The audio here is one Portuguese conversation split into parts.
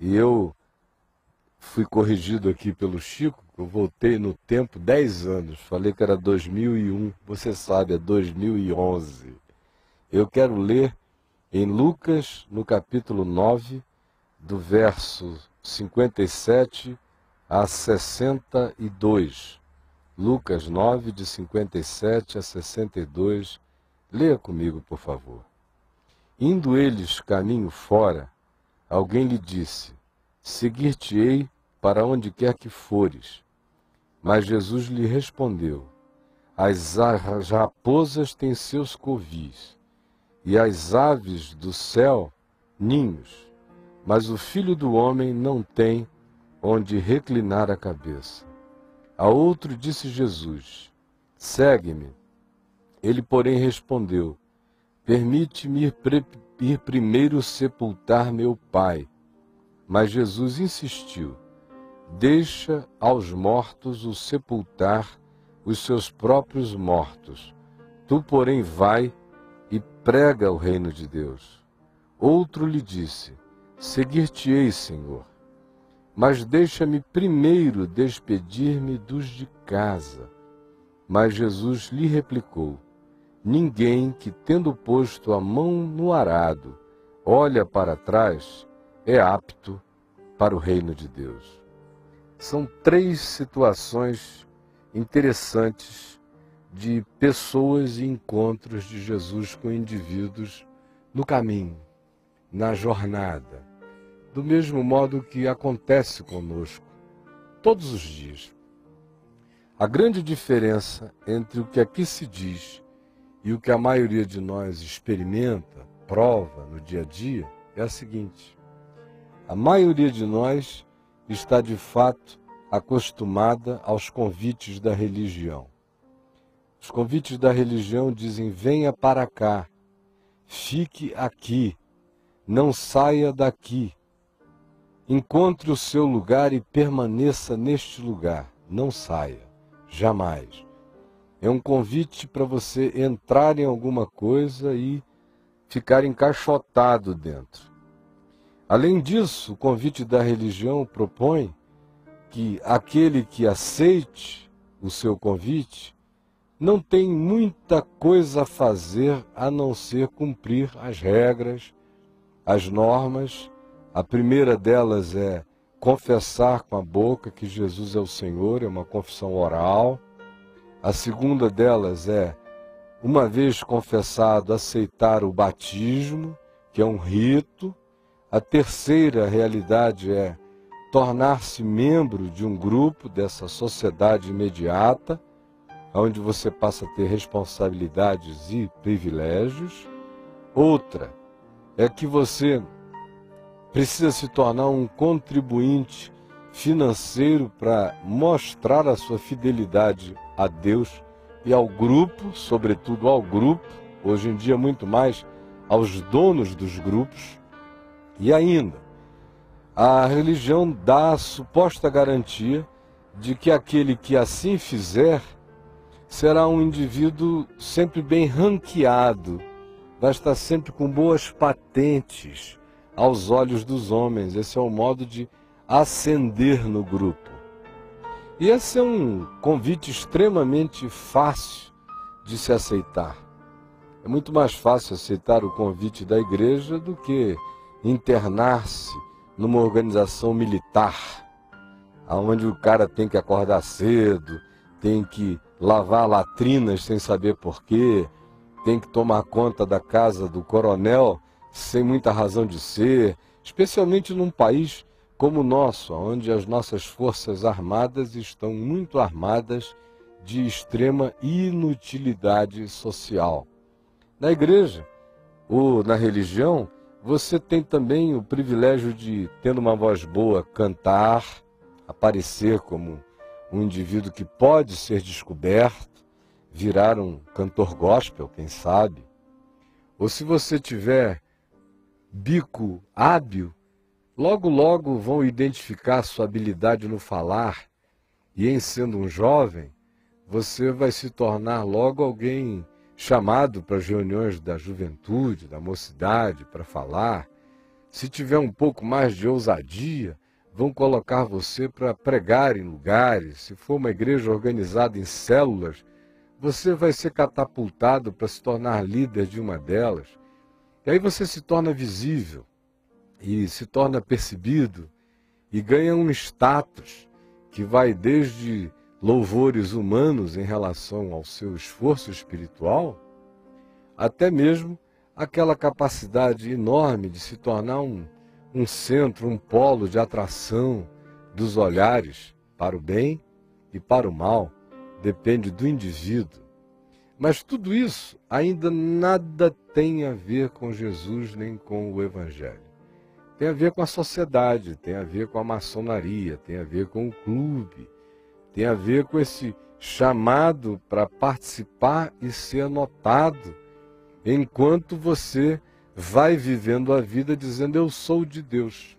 E eu fui corrigido aqui pelo Chico, eu voltei no tempo 10 anos, falei que era 2001, você sabe, é 2011. Eu quero ler em Lucas, no capítulo 9, do verso 57 a 62. Lucas 9, de 57 a 62. Leia comigo, por favor. Indo eles caminho fora, alguém lhe disse: seguir-te-ei para onde quer que fores. Mas Jesus lhe respondeu: as raposas têm seus covis, e as aves do céu ninhos, mas o Filho do Homem não tem onde reclinar a cabeça. A outro disse Jesus: segue-me. Ele, porém, respondeu: permite-me ir primeiro sepultar meu Pai. Mas Jesus insistiu: deixa aos mortos o sepultar os seus próprios mortos. Tu, porém, vai e prega o reino de Deus. Outro lhe disse: seguir-te-ei, Senhor, mas deixa-me primeiro despedir-me dos de casa. Mas Jesus lhe replicou: ninguém que, tendo posto a mão no arado, olha para trás, é apto para o reino de Deus. São 3 situações interessantes de pessoas e encontros de Jesus com indivíduos no caminho, na jornada, do mesmo modo que acontece conosco todos os dias. A grande diferença entre o que aqui se diz e o que a maioria de nós experimenta, prova no dia a dia, é a seguinte: a maioria de nós está de fato acostumada aos convites da religião. Os convites da religião dizem: venha para cá, fique aqui, não saia daqui, encontre o seu lugar e permaneça neste lugar, não saia, jamais. É um convite para você entrar em alguma coisa e ficar encaixotado dentro. Além disso, o convite da religião propõe que aquele que aceite o seu convite não tem muita coisa a fazer a não ser cumprir as regras, as normas. A primeira delas é confessar com a boca que Jesus é o Senhor, é uma confissão oral. A segunda delas é, uma vez confessado, aceitar o batismo, que é um rito. A terceira realidade é tornar-se membro de um grupo, dessa sociedade imediata, onde você passa a ter responsabilidades e privilégios. Outra é que você precisa se tornar um contribuinte financeiro para mostrar a sua fidelidade a Deus e ao grupo, sobretudo ao grupo, hoje em dia muito mais aos donos dos grupos. E ainda, a religião dá a suposta garantia de que aquele que assim fizer será um indivíduo sempre bem ranqueado, vai estar sempre com boas patentes aos olhos dos homens. Esse é o modo de ascender no grupo. E esse é um convite extremamente fácil de se aceitar. É muito mais fácil aceitar o convite da igreja do que internar-se numa organização militar, onde o cara tem que acordar cedo, tem que lavar latrinas sem saber porquê, tem que tomar conta da casa do coronel sem muita razão de ser, especialmente num país como o nosso, onde as nossas forças armadas estão muito armadas de extrema inutilidade social. Na igreja ou na religião, você tem também o privilégio de, tendo uma voz boa, cantar, aparecer como um indivíduo que pode ser descoberto, virar um cantor gospel, quem sabe. Ou se você tiver bico hábil, logo logo vão identificar sua habilidade no falar, e em sendo um jovem, você vai se tornar logo alguém chamado para as reuniões da juventude, da mocidade, para falar. se tiver um pouco mais de ousadia, vão colocar você para pregar em lugares. Se for uma igreja organizada em células, você vai ser catapultado para se tornar líder de uma delas. E aí você se torna visível e se torna percebido e ganha um status que vai desde louvores humanos em relação ao seu esforço espiritual, até mesmo aquela capacidade enorme de se tornar um centro, um polo de atração dos olhares para o bem e para o mal, depende do indivíduo. Mas tudo isso ainda nada tem a ver com Jesus nem com o Evangelho. Tem a ver com a sociedade, tem a ver com a maçonaria, tem a ver com o clube, tem a ver com esse chamado para participar e ser notado, enquanto você vai vivendo a vida dizendo, eu sou de Deus.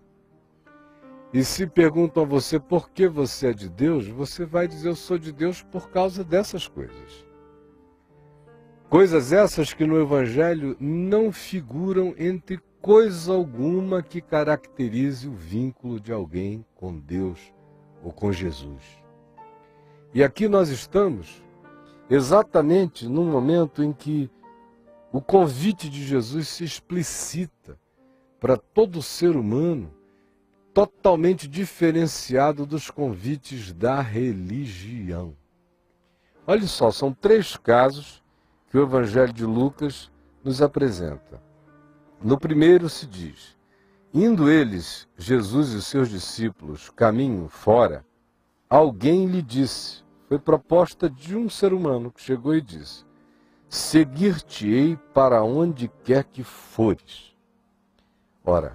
E se perguntam a você por que você é de Deus, você vai dizer, eu sou de Deus por causa dessas coisas. Coisas essas que no Evangelho não figuram entre coisa alguma que caracterize o vínculo de alguém com Deus ou com Jesus. E aqui nós estamos exatamente num momento em que o convite de Jesus se explicita para todo ser humano, totalmente diferenciado dos convites da religião. Olha só, são 3 casos que o Evangelho de Lucas nos apresenta. No primeiro se diz, indo eles, Jesus e os seus discípulos, caminho fora, alguém lhe disse, foi proposta de um ser humano que chegou e disse, seguir-te-ei para onde quer que fores. Ora,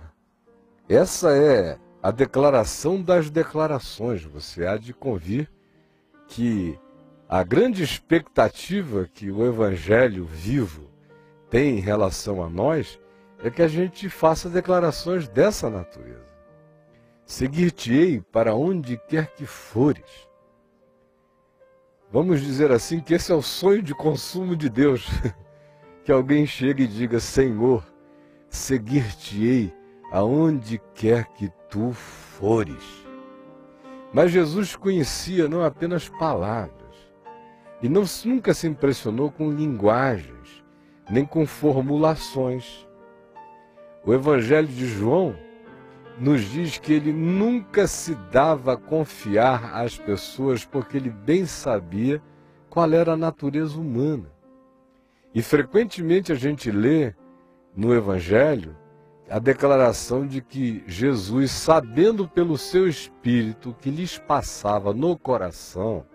essa é a declaração das declarações. Você há de convir que a grande expectativa que o Evangelho vivo tem em relação a nós é que a gente faça declarações dessa natureza. Seguir-te-ei para onde quer que fores. Vamos dizer assim que esse é o sonho de consumo de Deus. Que alguém chegue e diga, Senhor, seguir-te-ei aonde quer que tu fores. Mas Jesus conhecia não apenas palavras, e nunca se impressionou com linguagens, nem com formulações. O Evangelho de João nos diz que ele nunca se dava a confiar às pessoas porque ele bem sabia qual era a natureza humana. E frequentemente a gente lê no Evangelho a declaração de que Jesus, sabendo pelo seu Espírito o que lhes passava no coração,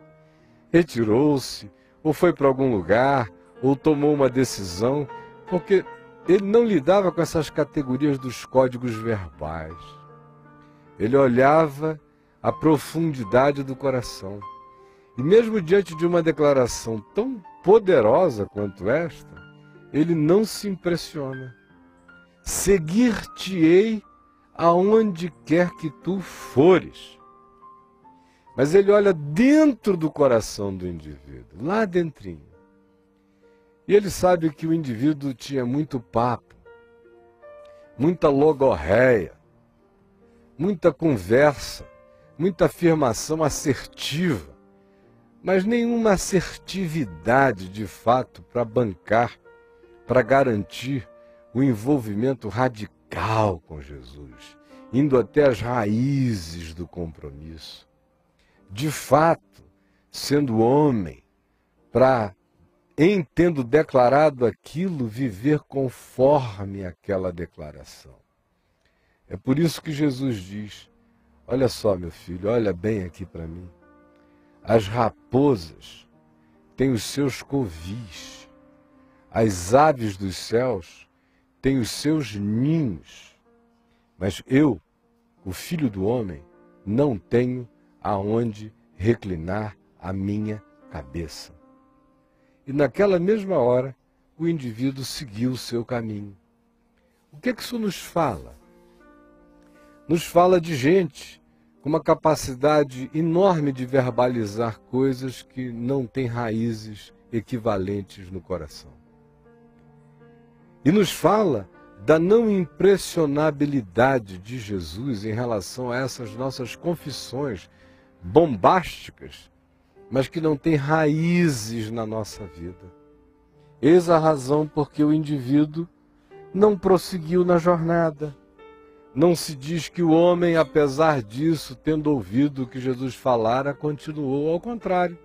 retirou-se, ou foi para algum lugar, ou tomou uma decisão, porque ele não lidava com essas categorias dos códigos verbais. Ele olhava a profundidade do coração. E mesmo diante de uma declaração tão poderosa quanto esta, ele não se impressiona. Seguir-te-ei aonde quer que tu fores. Mas ele olha dentro do coração do indivíduo, lá dentrinho. E ele sabe que o indivíduo tinha muito papo, muita logorreia, muita conversa, muita afirmação assertiva, mas nenhuma assertividade de fato para bancar, para garantir o envolvimento radical com Jesus, indo até as raízes do compromisso. De fato, sendo homem, para, em tendo declarado aquilo, viver conforme aquela declaração. É por isso que Jesus diz, olha só meu filho, olha bem aqui para mim, as raposas têm os seus covis, as aves dos céus têm os seus ninhos, mas eu, o Filho do Homem, não tenho aonde reclinar a minha cabeça. E naquela mesma hora, o indivíduo seguiu o seu caminho. O que isso nos fala? Nos fala de gente com uma capacidade enorme de verbalizar coisas que não têm raízes equivalentes no coração. E nos fala da não impressionabilidade de Jesus em relação a essas nossas confissões bombásticas, mas que não têm raízes na nossa vida. Eis a razão porque o indivíduo não prosseguiu na jornada. Não se diz que o homem, apesar disso, tendo ouvido o que Jesus falara, continuou. Ao contrário.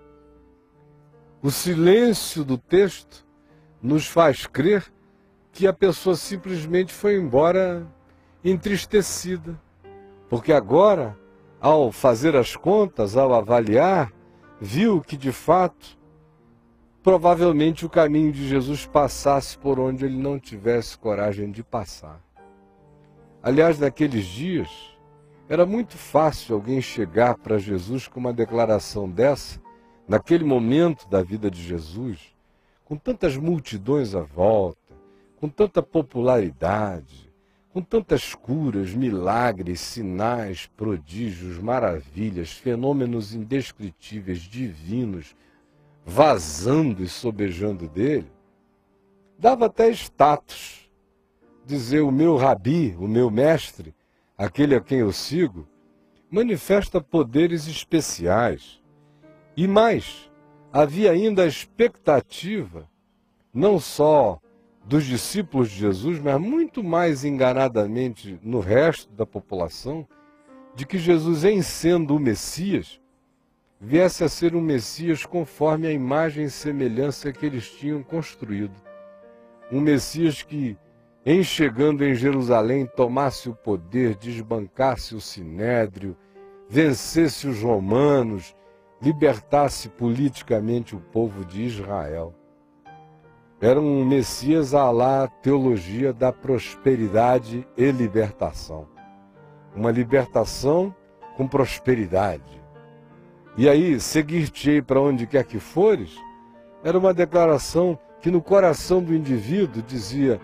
O silêncio do texto nos faz crer que a pessoa simplesmente foi embora entristecida. Porque agora, ao fazer as contas, ao avaliar, viu que, de fato, provavelmente o caminho de Jesus passasse por onde ele não tivesse coragem de passar. Aliás, naqueles dias, era muito fácil alguém chegar para Jesus com uma declaração dessa, naquele momento da vida de Jesus, com tantas multidões à volta, com tanta popularidade, com tantas curas, milagres, sinais, prodígios, maravilhas, fenômenos indescritíveis, divinos, vazando e sobejando dele, dava até status. Dizer o meu rabi, o meu mestre, aquele a quem eu sigo, manifesta poderes especiais. E mais, havia ainda a expectativa, não só dos discípulos de Jesus, mas muito mais enganadamente no resto da população, de que Jesus, em sendo o Messias, viesse a ser um Messias conforme a imagem e semelhança que eles tinham construído. Um Messias que, em chegando em Jerusalém, tomasse o poder, desbancasse o sinédrio, vencesse os romanos, libertasse politicamente o povo de Israel. Era um Messias à la teologia da prosperidade e libertação. Uma libertação com prosperidade. E aí, seguir-te-ei para onde quer que fores, era uma declaração que no coração do indivíduo dizia: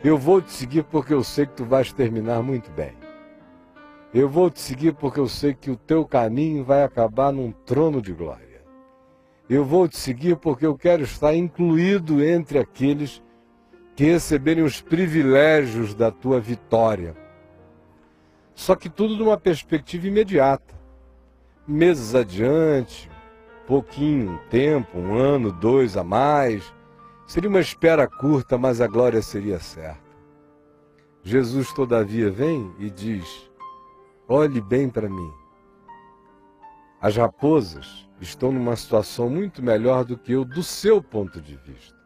eu vou te seguir porque eu sei que tu vais terminar muito bem. Eu vou te seguir porque eu sei que o teu caminho vai acabar num trono de glória. Eu vou te seguir porque eu quero estar incluído entre aqueles que receberem os privilégios da tua vitória. Só que tudo numa perspectiva imediata. Meses adiante, pouquinho tempo, 1 ano, 2 a mais. Seria uma espera curta, mas a glória seria certa. Jesus, todavia, vem e diz: olhe bem para mim. As raposas estão numa situação muito melhor do que eu, do seu ponto de vista.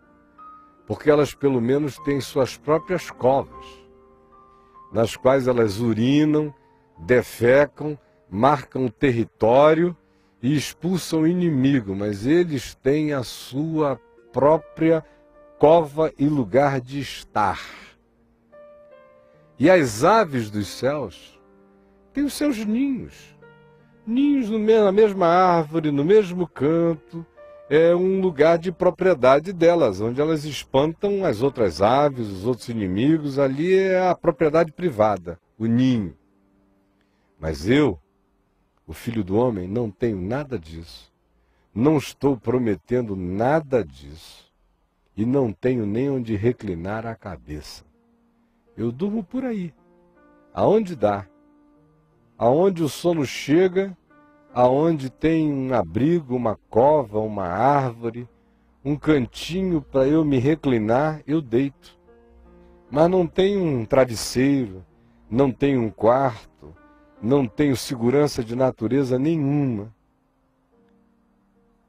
Porque elas, pelo menos, têm suas próprias covas, nas quais elas urinam, defecam, marcam o território e expulsam o inimigo, mas eles têm a sua própria cova e lugar de estar. E as aves dos céus têm os seus ninhos. Ninhos na mesma árvore, no mesmo canto, é um lugar de propriedade delas, onde elas espantam as outras aves, os outros inimigos. Ali é a propriedade privada, o ninho. Mas eu, o Filho do Homem, não tenho nada disso. Não estou prometendo nada disso. E não tenho nem onde reclinar a cabeça. Eu durmo por aí, aonde dá. Aonde o sono chega, aonde tem um abrigo, uma cova, uma árvore, um cantinho para eu me reclinar, eu deito. Mas não tenho um travesseiro, não tenho um quarto, não tenho segurança de natureza nenhuma.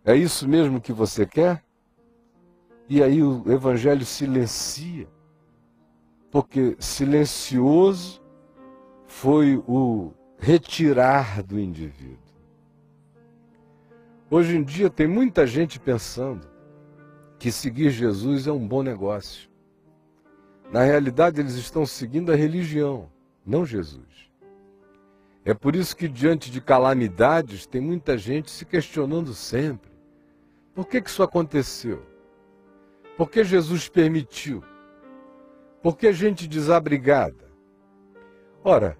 É isso mesmo que você quer? E aí o Evangelho silencia, porque silencioso foi o retirar do indivíduo. Hoje em dia tem muita gente pensando que seguir Jesus é um bom negócio. Na realidade, eles estão seguindo a religião, não Jesus. É por isso que, diante de calamidades, tem muita gente se questionando sempre: por que isso aconteceu? Por que Jesus permitiu? Por que gente desabrigada? Ora,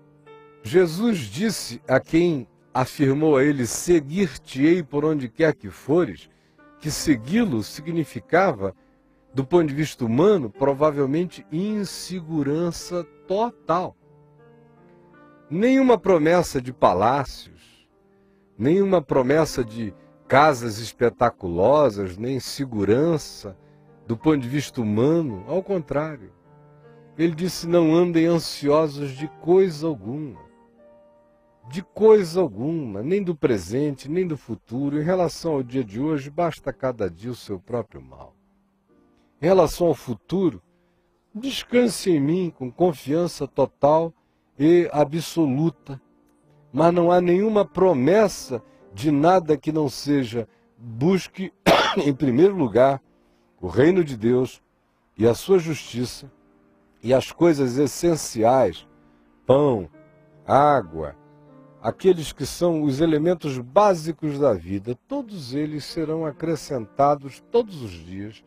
Jesus disse a quem afirmou a ele: seguir-te-ei por onde quer que fores, que segui-lo significava Do ponto de vista humano, provavelmente insegurança total. Nenhuma promessa de palácios, nenhuma promessa de casas espetaculosas, nem segurança do ponto de vista humano, ao contrário. Ele disse: não andem ansiosos de coisa alguma, nem do presente, nem do futuro. Em relação ao dia de hoje, basta cada dia o seu próprio mal. Em relação ao futuro, descanse em mim com confiança total e absoluta, mas não há nenhuma promessa de nada que não seja: busque em primeiro lugar o reino de Deus e a sua justiça, e as coisas essenciais, pão, água, aqueles que são os elementos básicos da vida, todos eles serão acrescentados todos os dias.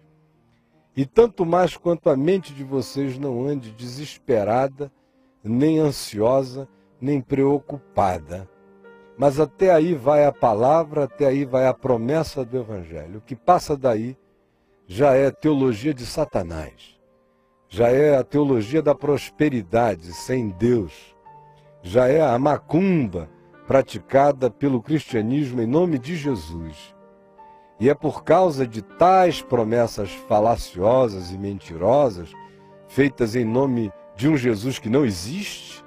E tanto mais quanto a mente de vocês não ande desesperada, nem ansiosa, nem preocupada. Mas até aí vai a palavra, até aí vai a promessa do Evangelho. O que passa daí já é teologia de Satanás. Já é a teologia da prosperidade sem Deus. Já é a macumba praticada pelo cristianismo em nome de Jesus. E é por causa de tais promessas falaciosas e mentirosas, feitas em nome de um Jesus que não existe,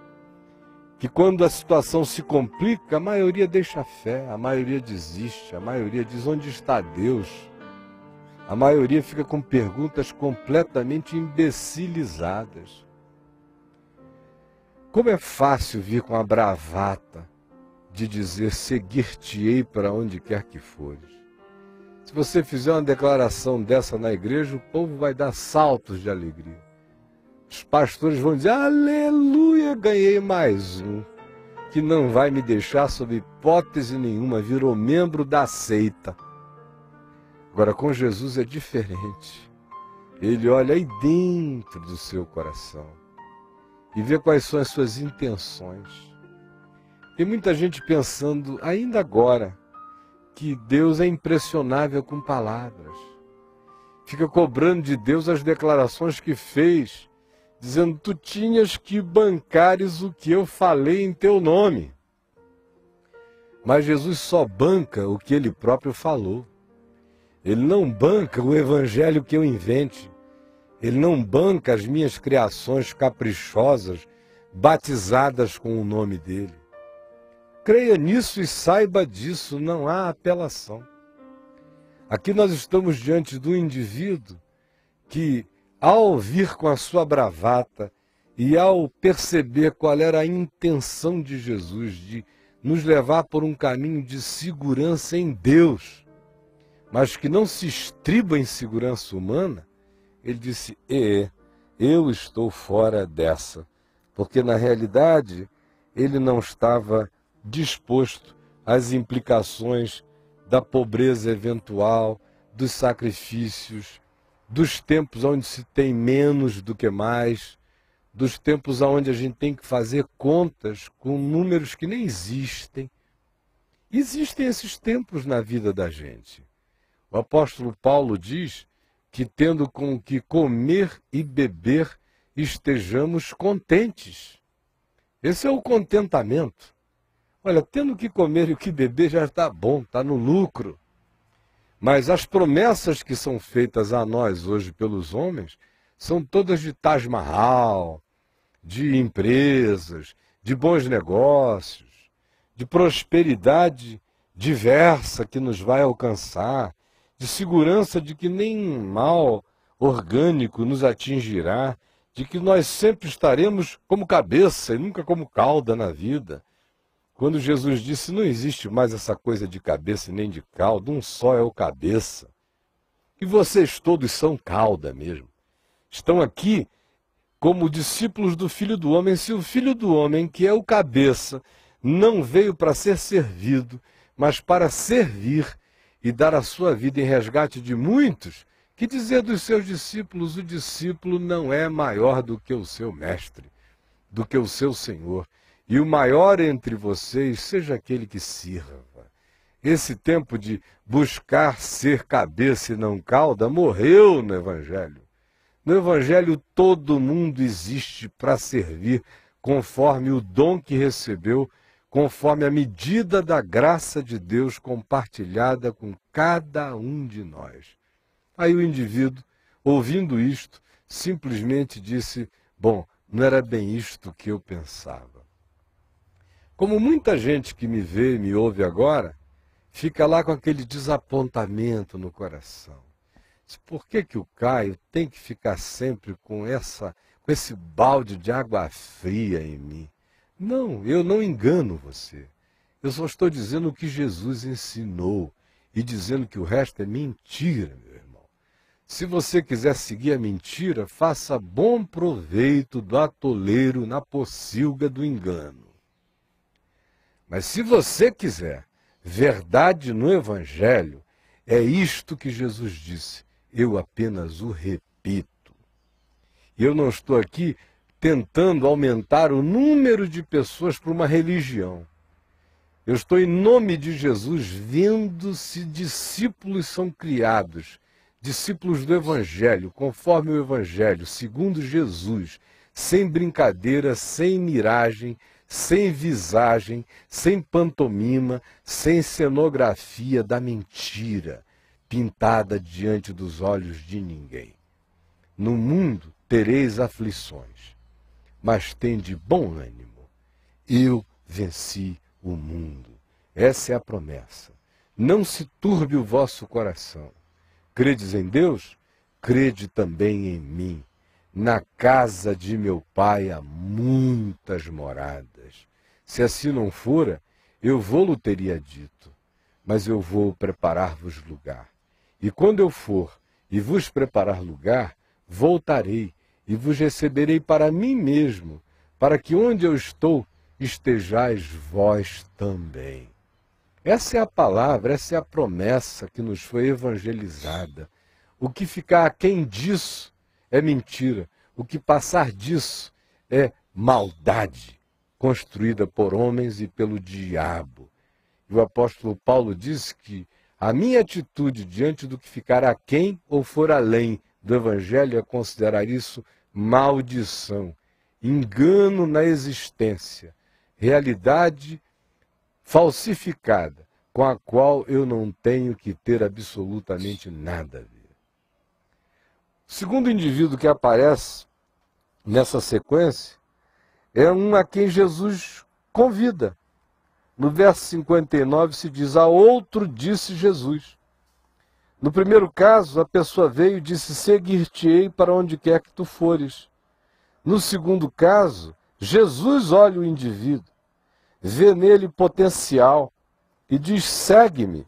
que quando a situação se complica, a maioria deixa a fé, a maioria desiste, a maioria diz: onde está Deus? A maioria fica com perguntas completamente imbecilizadas. Como é fácil vir com a bravata de dizer: seguir-te-ei para onde quer que fores. Se você fizer uma declaração dessa na igreja, o povo vai dar saltos de alegria. Os pastores vão dizer: aleluia, ganhei mais um, que não vai me deixar sob hipótese nenhuma, virou membro da seita. Agora, com Jesus é diferente. Ele olha aí dentro do seu coração e vê quais são as suas intenções. Tem muita gente pensando, ainda agora, que Deus é impressionável com palavras. Fica cobrando de Deus as declarações que fez, dizendo: tu tinhas que bancares o que eu falei em teu nome. Mas Jesus só banca o que ele próprio falou. Ele não banca o evangelho que eu invente. Ele não banca as minhas criações caprichosas, batizadas com o nome dele. Creia nisso e saiba disso, não há apelação. Aqui nós estamos diante de um indivíduo que, ao vir com a sua bravata e ao perceber qual era a intenção de Jesus de nos levar por um caminho de segurança em Deus, mas que não se estriba em segurança humana, ele disse: eu estou fora dessa, porque na realidade ele não estava disposto às implicações da pobreza eventual, dos sacrifícios, dos tempos onde se tem menos do que mais, dos tempos onde a gente tem que fazer contas com números que nem existem. Existem esses tempos na vida da gente. O apóstolo Paulo diz que, tendo com que comer e beber, estejamos contentes. Esse é o contentamento. Olha, tendo o que comer e o que beber já está bom, está no lucro. Mas as promessas que são feitas a nós hoje pelos homens são todas de Taj Mahal, de empresas, de bons negócios, de prosperidade diversa que nos vai alcançar, de segurança de que nem mal orgânico nos atingirá, de que nós sempre estaremos como cabeça e nunca como cauda na vida. Quando Jesus disse: não existe mais essa coisa de cabeça e nem de cauda, um só é o cabeça. E vocês todos são cauda mesmo. Estão aqui como discípulos do Filho do Homem. Se o Filho do Homem, que é o cabeça, não veio para ser servido, mas para servir e dar a sua vida em resgate de muitos, que dizer dos seus discípulos: o discípulo não é maior do que o seu mestre, do que o seu Senhor. E o maior entre vocês seja aquele que sirva. Esse tempo de buscar ser cabeça e não cauda morreu no Evangelho. No Evangelho todo mundo existe para servir conforme o dom que recebeu, conforme a medida da graça de Deus compartilhada com cada um de nós. Aí o indivíduo, ouvindo isto, simplesmente disse, bom, não era bem isto que eu pensava. Como muita gente que me vê e me ouve agora, fica lá com aquele desapontamento no coração. Por que o Caio tem que ficar sempre com esse balde de água fria em mim? Não, eu não engano você. Eu só estou dizendo o que Jesus ensinou e dizendo que o resto é mentira, meu irmão. Se você quiser seguir a mentira, faça bom proveito do atoleiro na pocilga do engano. Mas se você quiser verdade no Evangelho, é isto que Jesus disse. Eu apenas o repito. E eu não estou aqui tentando aumentar o número de pessoas para uma religião. Eu estou, em nome de Jesus, vendo se discípulos são criados, discípulos do Evangelho, conforme o Evangelho, segundo Jesus, sem brincadeira, sem miragem, sem visagem, sem pantomima, sem cenografia da mentira, pintada diante dos olhos de ninguém. No mundo tereis aflições, mas tende bom ânimo. Eu venci o mundo. Essa é a promessa. Não se turbe o vosso coração. Credes em Deus? Crede também em mim. Na casa de meu Pai há muitas moradas. Se assim não fora, eu vou-lo teria dito. Mas eu vou preparar-vos lugar. E quando eu for e vos preparar lugar, voltarei e vos receberei para mim mesmo, para que onde eu estou, estejais vós também. Essa é a palavra, essa é a promessa que nos foi evangelizada. O que ficar aquém disso é mentira. O que passar disso é maldade, construída por homens e pelo diabo. E o apóstolo Paulo disse que a minha atitude diante do que ficar aquém ou for além do Evangelho é considerar isso maldição, engano na existência, realidade falsificada, com a qual eu não tenho que ter absolutamente nada a ver. O segundo indivíduo que aparece nessa sequência é um a quem Jesus convida. No verso 59 se diz, a outro disse Jesus. No primeiro caso, a pessoa veio e disse, seguir-te-ei para onde quer que tu fores. No segundo caso, Jesus olha o indivíduo, vê nele potencial e diz, segue-me.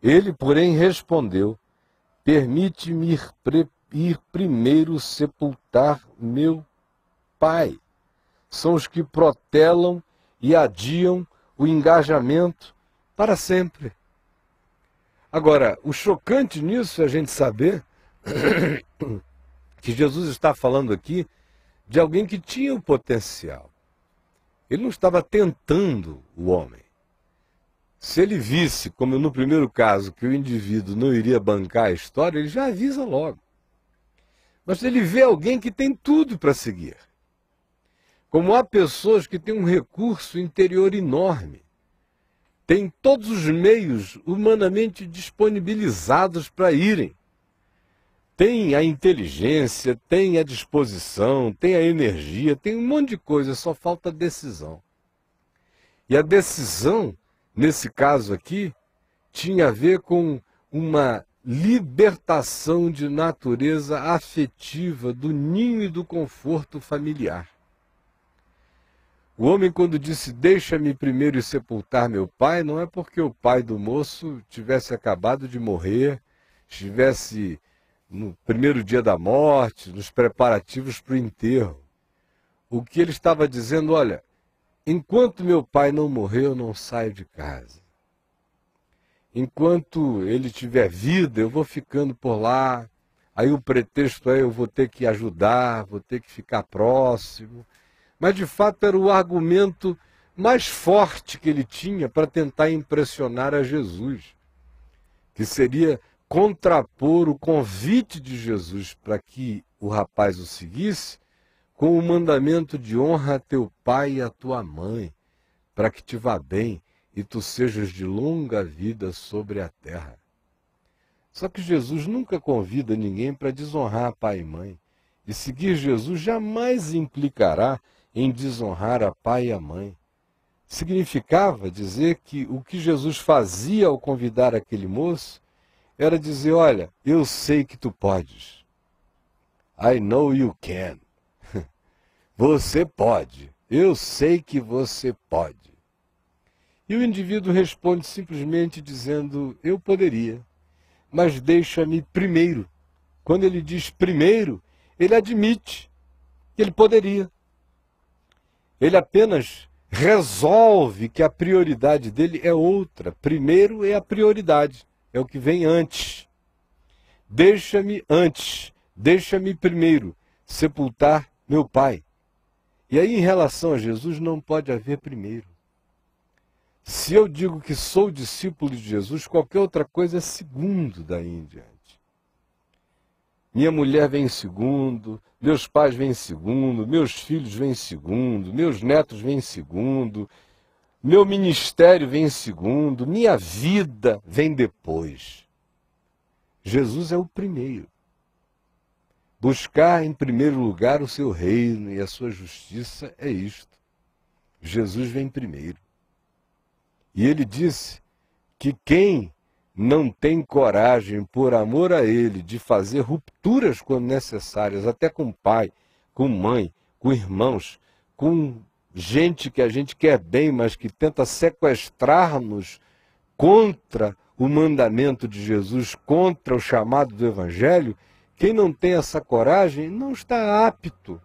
Ele, porém, respondeu, permite-me ir primeiro sepultar meu pai. São os que protelam e adiam o engajamento para sempre. Agora, o chocante nisso é a gente saber que Jesus está falando aqui de alguém que tinha o potencial. Ele não estava tentando o homem. Se ele visse, como no primeiro caso, que o indivíduo não iria bancar a história, ele já avisa logo. Mas ele vê alguém que tem tudo para seguir. Como há pessoas que têm um recurso interior enorme, têm todos os meios humanamente disponibilizados para irem. Tem a inteligência, tem a disposição, tem a energia, tem um monte de coisa, só falta decisão. E a decisão, nesse caso aqui, tinha a ver com uma libertação de natureza afetiva do ninho e do conforto familiar. O homem, quando disse, deixa-me primeiro sepultar meu pai, não é porque o pai do moço tivesse acabado de morrer, estivesse no primeiro dia da morte, nos preparativos para o enterro. O que ele estava dizendo, olha, enquanto meu pai não morrer, eu não saio de casa. Enquanto ele tiver vida, eu vou ficando por lá. Aí o pretexto é, eu vou ter que ajudar, vou ter que ficar próximo. Mas, de fato, era o argumento mais forte que ele tinha para tentar impressionar a Jesus, que seria contrapor o convite de Jesus para que o rapaz o seguisse com o mandamento de honra a teu pai e a tua mãe, para que te vá bem e tu sejas de longa vida sobre a terra. Só que Jesus nunca convida ninguém para desonrar pai e mãe. E seguir Jesus jamais implicará em desonrar a pai e a mãe. Significava dizer que o que Jesus fazia ao convidar aquele moço era dizer, olha, eu sei que tu podes. I know you can. Você pode. Eu sei que você pode. E o indivíduo responde simplesmente dizendo, eu poderia, mas deixa-me primeiro. Quando ele diz primeiro, ele admite que ele poderia. Ele apenas resolve que a prioridade dele é outra. Primeiro é a prioridade, é o que vem antes. Deixa-me antes, deixa-me primeiro sepultar meu pai. E aí, em relação a Jesus, não pode haver primeiro. Se eu digo que sou discípulo de Jesus, qualquer outra coisa é segundo daí em diante. Minha mulher vem em segundo, meus pais vêm em segundo, meus filhos vêm em segundo, meus netos vêm em segundo, meu ministério vem em segundo, minha vida vem depois. Jesus é o primeiro. Buscar em primeiro lugar o seu reino e a sua justiça é isto. Jesus vem primeiro. E ele disse que quem não tem coragem, por amor a ele, de fazer rupturas quando necessárias, até com pai, com mãe, com irmãos, com gente que a gente quer bem, mas que tenta sequestrar-nos contra o mandamento de Jesus, contra o chamado do Evangelho, quem não tem essa coragem não está apto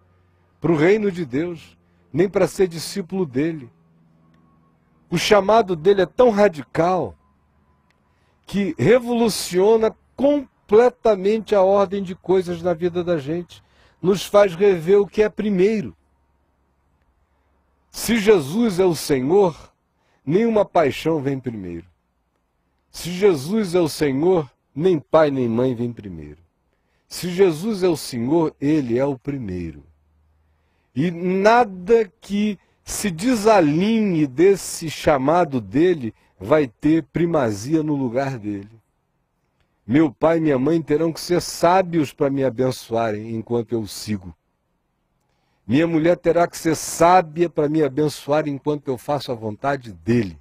para o reino de Deus, nem para ser discípulo dele. O chamado dele é tão radical que revoluciona completamente a ordem de coisas na vida da gente, nos faz rever o que é primeiro. Se Jesus é o Senhor, nenhuma paixão vem primeiro. Se Jesus é o Senhor, nem pai nem mãe vem primeiro. Se Jesus é o Senhor, ele é o primeiro. E nada que se desalinhe desse chamado dele vai ter primazia no lugar dele. Meu pai e minha mãe terão que ser sábios para me abençoarem enquanto eu sigo. Minha mulher terá que ser sábia para me abençoar enquanto eu faço a vontade dele.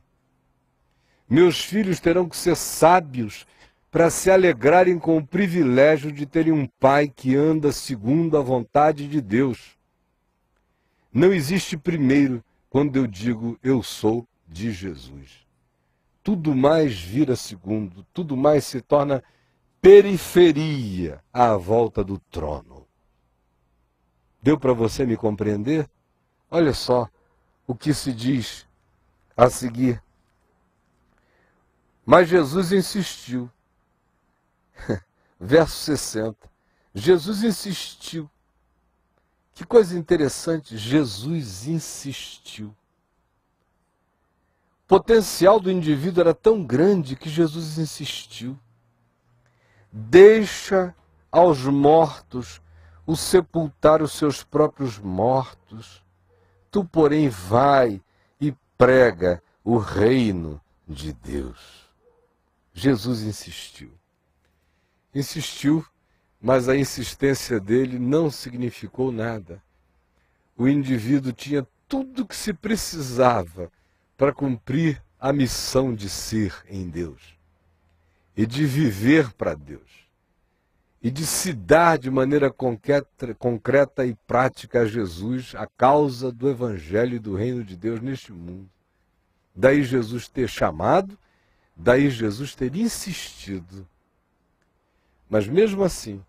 Meus filhos terão que ser sábios para se alegrarem com o privilégio de terem um pai que anda segundo a vontade de Deus. Não existe primeiro quando eu digo eu sou de Jesus. Tudo mais vira segundo, tudo mais se torna periferia à volta do trono. Deu para você me compreender? Olha só o que se diz a seguir. Mas Jesus insistiu. Verso 60. Jesus insistiu. Que coisa interessante, Jesus insistiu. O potencial do indivíduo era tão grande que Jesus insistiu. Deixa aos mortos o sepultar os seus próprios mortos. Tu, porém, vai e prega o reino de Deus. Jesus insistiu. Insistiu, mas a insistência dele não significou nada. O indivíduo tinha tudo o que se precisava para cumprir a missão de ser em Deus e de viver para Deus e de se dar de maneira concreta e prática a Jesus, a causa do Evangelho e do reino de Deus neste mundo. Daí Jesus ter chamado, daí Jesus ter insistido. Mas mesmo assim,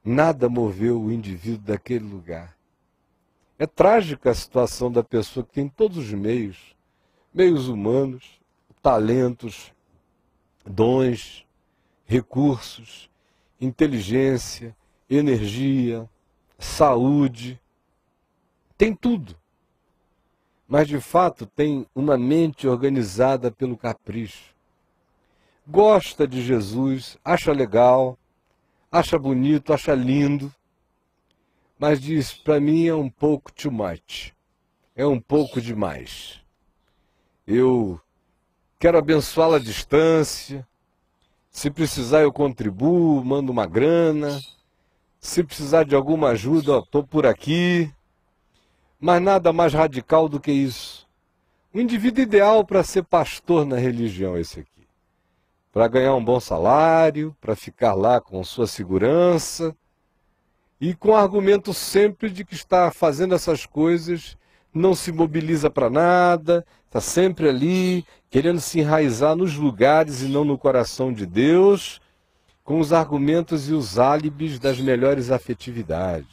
nada moveu o indivíduo daquele lugar. É trágica a situação da pessoa que tem todos os meios humanos, talentos, dons, recursos, inteligência, energia, saúde, tem tudo. mas de fato tem uma mente organizada pelo capricho. Gosta de Jesus, acha legal, acha bonito, acha lindo, mas diz, para mim é um pouco too much, é um pouco demais. Eu quero abençoá-la à distância, se precisar eu contribuo, mando uma grana, se precisar de alguma ajuda, estou por aqui, mas nada mais radical do que isso. O indivíduo ideal para ser pastor na religião é esse aqui, para ganhar um bom salário, para ficar lá com sua segurança, e com o argumento sempre de que está fazendo essas coisas, não se mobiliza para nada, está sempre ali, querendo se enraizar nos lugares e não no coração de Deus, com os argumentos e os álibis das melhores afetividades.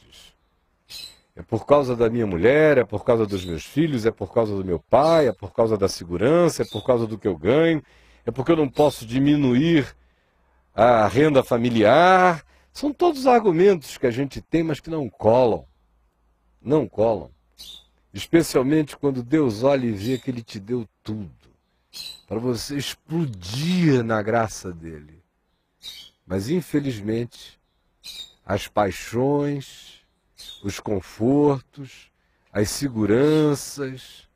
É por causa da minha mulher, é por causa dos meus filhos, é por causa do meu pai, é por causa da segurança, é por causa do que eu ganho, é porque eu não posso diminuir a renda familiar. São todos argumentos que a gente tem, mas que não colam. Não colam. Especialmente quando Deus olha e vê que Ele te deu tudo, para você explodir na graça dEle. Mas, infelizmente, as paixões, os confortos, as seguranças,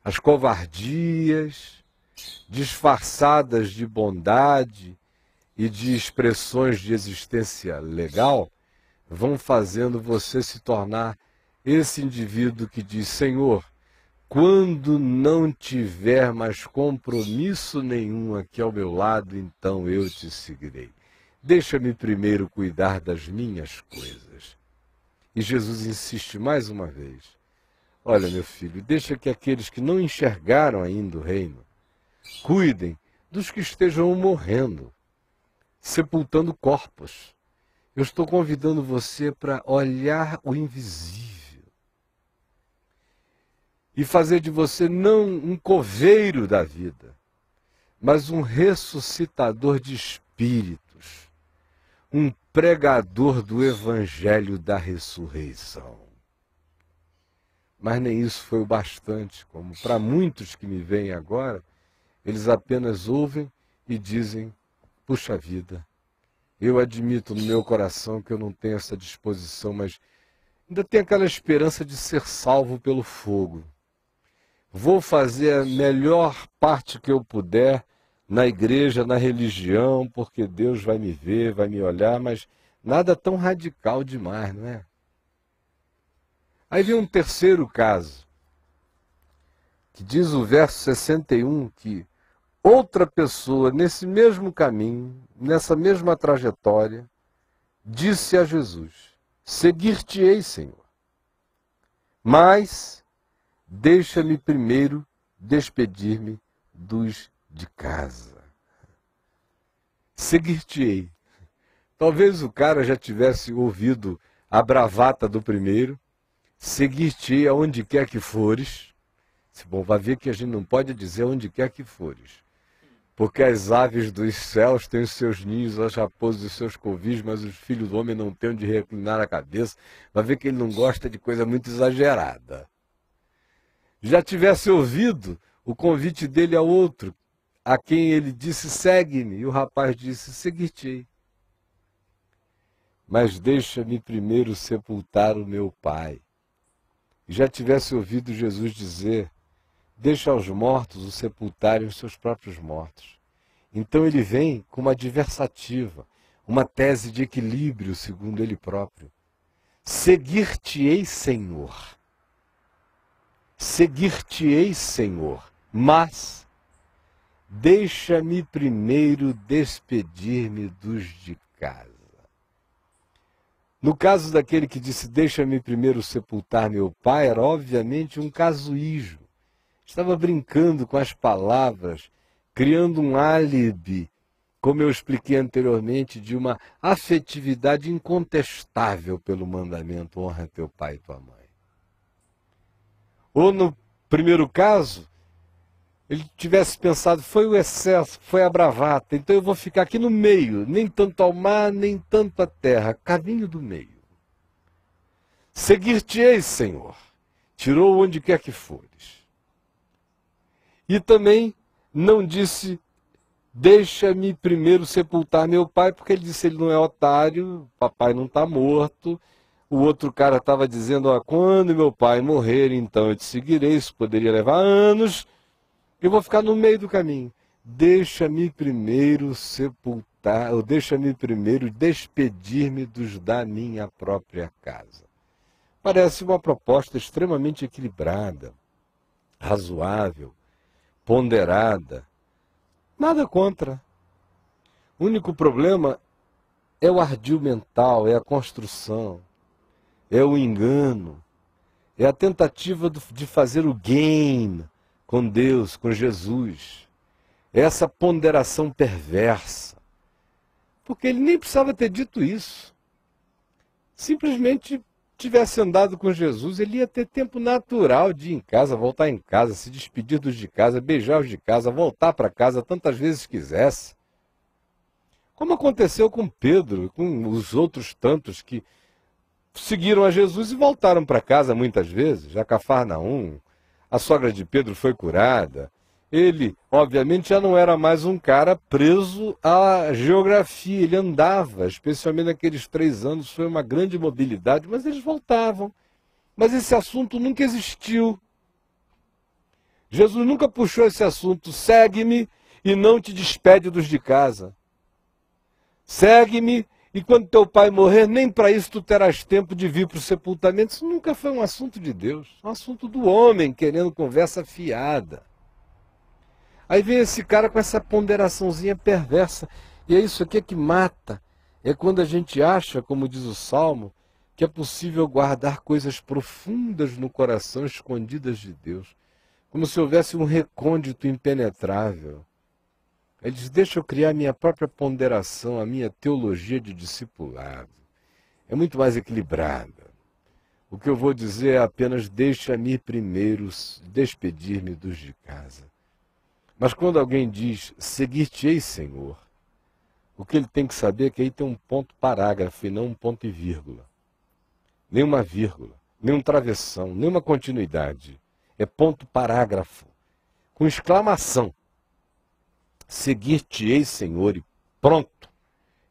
as covardias, disfarçadas de bondade e de expressões de existência legal, vão fazendo você se tornar esse indivíduo que diz, Senhor, quando não tiver mais compromisso nenhum aqui ao meu lado, então eu te seguirei. Deixa-me primeiro cuidar das minhas coisas. E Jesus insiste mais uma vez. Olha, meu filho, deixa que aqueles que não enxergaram ainda o reino cuidem dos que estejam morrendo, sepultando corpos. Eu estou convidando você para olhar o invisível e fazer de você não um coveiro da vida, mas um ressuscitador de espíritos, um pregador do evangelho da ressurreição. Mas nem isso foi o bastante, como para muitos que me veem agora, eles apenas ouvem e dizem, puxa vida, eu admito no meu coração que eu não tenho essa disposição, mas ainda tenho aquela esperança de ser salvo pelo fogo. Vou fazer a melhor parte que eu puder na igreja, na religião, porque Deus vai me ver, vai me olhar, mas nada tão radical demais, não é? Aí vem um terceiro caso, que diz o verso 61, que outra pessoa nesse mesmo caminho, nessa mesma trajetória, disse a Jesus, seguir-te-ei, Senhor, mas deixa-me primeiro despedir-me dos de casa. Seguir-te-ei. Talvez o cara já tivesse ouvido a bravata do primeiro, seguir-te-ei aonde quer que fores. Bom, vai ver que a gente não pode dizer onde quer que fores, porque as aves dos céus têm os seus ninhos, as raposas os seus covis, mas os filhos do homem não têm onde reclinar a cabeça. Vai ver que ele não gosta de coisa muito exagerada. Já tivesse ouvido o convite dele a outro, a quem ele disse, segue-me, e o rapaz disse, seguir-te-ei. Mas deixa-me primeiro sepultar o meu pai. E já tivesse ouvido Jesus dizer, deixa aos mortos o sepultarem os seus próprios mortos. Então ele vem com uma adversativa, uma tese de equilíbrio, segundo ele próprio. Seguir-te-ei, Senhor. Seguir-te-ei, Senhor, mas deixa-me primeiro despedir-me dos de casa. No caso daquele que disse, deixa-me primeiro sepultar meu pai, era obviamente um casuísmo. Estava brincando com as palavras, criando um álibi, como eu expliquei anteriormente, de uma afetividade incontestável pelo mandamento, honra teu pai e tua mãe. Ou no primeiro caso, ele tivesse pensado, foi o excesso, foi a bravata, então eu vou ficar aqui no meio, nem tanto ao mar, nem tanto à terra, caminho do meio. Seguir-te-ei, Senhor, tirou onde quer que fores. E também não disse, deixa-me primeiro sepultar meu pai, porque ele disse, ele não é otário, papai não está morto. O outro cara estava dizendo, quando meu pai morrer, então eu te seguirei, isso poderia levar anos, eu vou ficar no meio do caminho. Deixa-me primeiro sepultar, ou deixa-me primeiro despedir-me dos da minha própria casa. Parece uma proposta extremamente equilibrada, razoável, ponderada. Nada contra. O único problema é o ardil mental, é a construção, é o engano, é a tentativa de fazer o game com Deus, com Jesus. É essa ponderação perversa. Porque ele nem precisava ter dito isso. Simplesmente tivesse andado com Jesus, ele ia ter tempo natural de ir em casa, voltar em casa, se despedir dos de casa, beijar os de casa, voltar para casa tantas vezes quisesse. Como aconteceu com Pedro, com os outros tantos que seguiram a Jesus e voltaram para casa muitas vezes. Já Cafarnaum, a sogra de Pedro foi curada. Ele, obviamente, já não era mais um cara preso à geografia. Ele andava, especialmente naqueles 3 anos, foi uma grande mobilidade, mas eles voltavam. Mas esse assunto nunca existiu. Jesus nunca puxou esse assunto, segue-me e não te despede dos de casa. Segue-me e quando teu pai morrer, nem para isso tu terás tempo de vir para o sepultamento. Isso nunca foi um assunto de Deus, um assunto do homem querendo conversa fiada. Aí vem esse cara com essa ponderaçãozinha perversa. E é isso aqui que mata. É quando a gente acha, como diz o Salmo, que é possível guardar coisas profundas no coração, escondidas de Deus. Como se houvesse um recôndito impenetrável. Ele diz, deixa eu criar minha própria ponderação, a minha teologia de discipulado. É muito mais equilibrada. O que eu vou dizer é apenas, deixa-me primeiro despedir-me dos de casa. Mas quando alguém diz, seguir-te-ei, Senhor, o que ele tem que saber é que aí tem um ponto parágrafo e não um ponto e vírgula. Nem uma vírgula, nem um travessão, nem uma continuidade. É ponto parágrafo, com exclamação. Seguir-te-ei, Senhor, e pronto,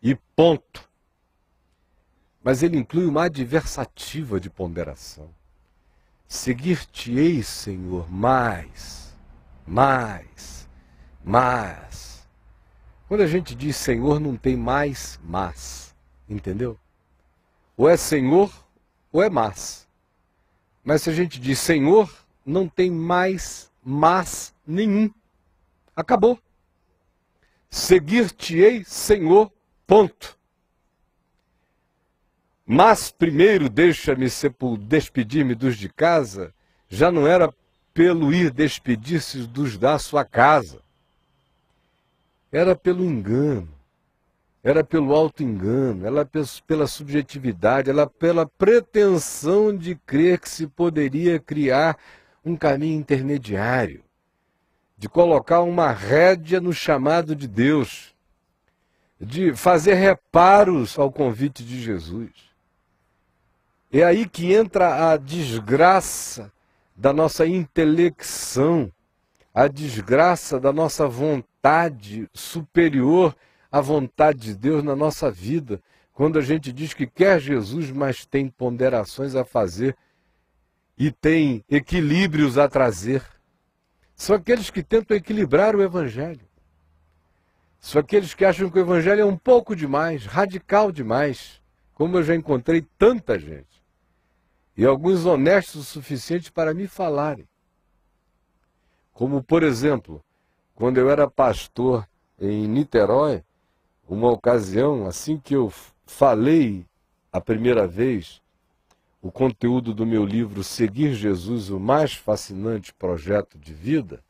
e ponto. Mas ele inclui uma adversativa de ponderação. Seguir-te-ei, Senhor, mais. Quando a gente diz Senhor, não tem mais, mas. Entendeu? Ou é Senhor, ou é mas. Mas se a gente diz Senhor, não tem mais, mas nenhum. Acabou. Seguir-te-ei, Senhor, ponto. Mas primeiro deixa-me despedir-me dos de casa, já não era pelo ir despedir-se dos da sua casa. Era pelo engano, era pelo auto-engano, era pela subjetividade, era pela pretensão de crer que se poderia criar um caminho intermediário, de colocar uma rédea no chamado de Deus, de fazer reparos ao convite de Jesus. É aí que entra a desgraça da nossa intelecção, a desgraça da nossa vontade superior à vontade de Deus na nossa vida, quando a gente diz que quer Jesus, mas tem ponderações a fazer e tem equilíbrios a trazer. São aqueles que tentam equilibrar o Evangelho. São aqueles que acham que o Evangelho é um pouco demais, radical demais, como eu já encontrei tanta gente. E alguns honestos o suficiente para me falarem. Como, por exemplo, quando eu era pastor em Niterói, uma ocasião, assim que eu falei a primeira vez o conteúdo do meu livro Seguir Jesus, o mais fascinante projeto de vida,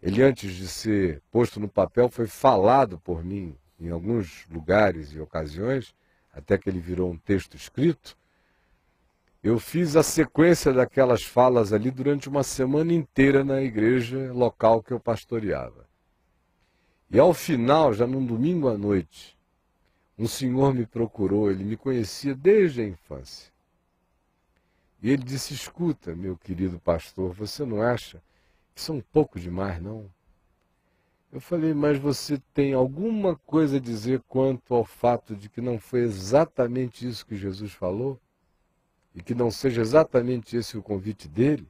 ele antes de ser posto no papel foi falado por mim em alguns lugares e ocasiões, até que ele virou um texto escrito. Eu fiz a sequência daquelas falas ali durante uma semana inteira na igreja local que eu pastoreava. E ao final, já num domingo à noite, um senhor me procurou, ele me conhecia desde a infância. E ele disse, escuta, meu querido pastor, você não acha Isso é um pouco demais, não? Eu falei, mas você tem alguma coisa a dizer quanto ao fato de que não foi exatamente isso que Jesus falou? E que não seja exatamente esse o convite dele?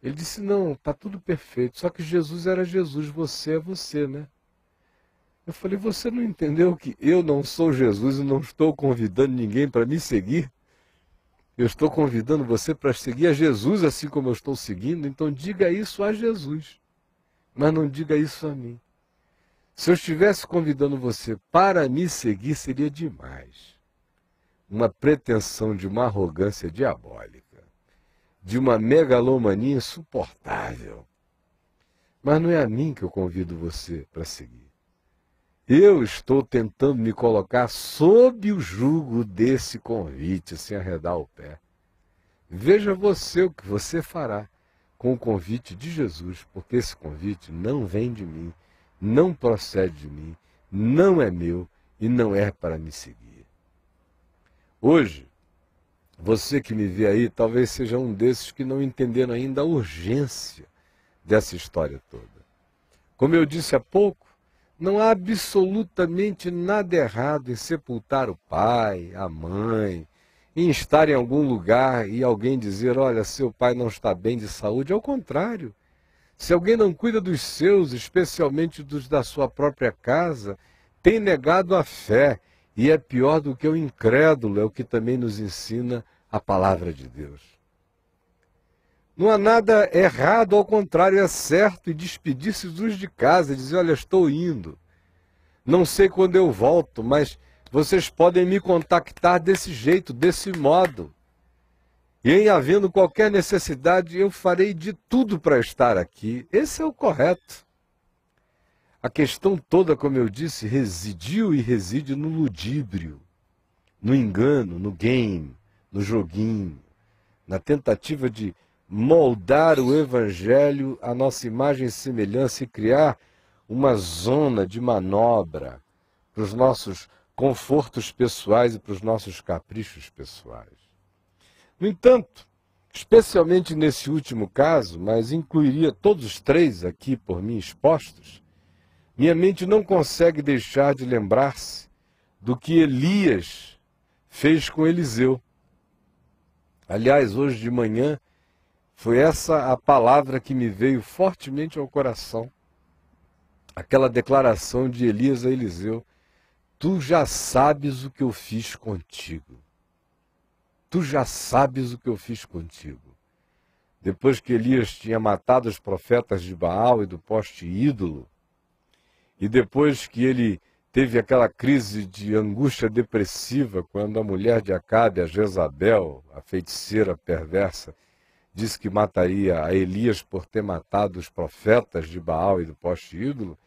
Ele disse, não, está tudo perfeito, só que Jesus era Jesus, você é você, né? Eu falei, você não entendeu que eu não sou Jesus e não estou convidando ninguém para me seguir? Eu estou convidando você para seguir a Jesus assim como eu estou seguindo, então diga isso a Jesus, mas não diga isso a mim. Se eu estivesse convidando você para me seguir, seria demais. Uma pretensão de uma arrogância diabólica, de uma megalomania insuportável. Mas não é a mim que eu convido você para seguir. Eu estou tentando me colocar sob o jugo desse convite, sem arredar o pé. Veja você o que você fará com o convite de Jesus, porque esse convite não vem de mim, não procede de mim, não é meu e não é para me seguir. Hoje, você que me vê aí, talvez seja um desses que não entenderam ainda a urgência dessa história toda. Como eu disse há pouco, não há absolutamente nada errado em sepultar o pai, a mãe, em estar em algum lugar e alguém dizer, olha, seu pai não está bem de saúde. Ao contrário, se alguém não cuida dos seus, especialmente dos da sua própria casa, tem negado a fé e é pior do que o incrédulo, é o que também nos ensina a palavra de Deus. Não há nada errado, ao contrário, é certo, e despedir-se dos de casa, dizer, olha, estou indo, não sei quando eu volto, mas vocês podem me contactar desse jeito, desse modo. E em havendo qualquer necessidade, eu farei de tudo para estar aqui. Esse é o correto. A questão toda, como eu disse, residiu e reside no ludíbrio, no engano, no game, no joguinho, na tentativa de moldar o Evangelho à nossa imagem e semelhança e criar uma zona de manobra para os nossos confortos pessoais e para os nossos caprichos pessoais. No entanto, especialmente nesse último caso, mas incluiria todos os três aqui por mim expostos, minha mente não consegue deixar de lembrar-se do que Elias fez com Eliseu. Aliás, hoje de manhã, foi essa a palavra que me veio fortemente ao coração. Aquela declaração de Elias a Eliseu. Tu já sabes o que eu fiz contigo. Tu já sabes o que eu fiz contigo. Depois que Elias tinha matado os profetas de Baal e do poste ídolo, e depois que ele teve aquela crise de angústia depressiva quando a mulher de Acabe, a Jezabel, a feiticeira perversa, disse que mataria a Elias por ter matado os profetas de Baal e do poste ídolo,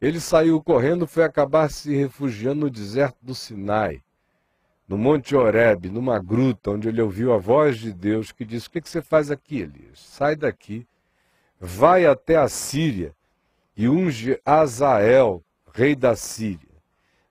ele saiu correndo e foi acabar se refugiando no deserto do Sinai, no Monte Horebe, numa gruta, onde ele ouviu a voz de Deus que disse, o que você faz aqui, Elias? Sai daqui, vai até a Síria e unge Azael, rei da Síria.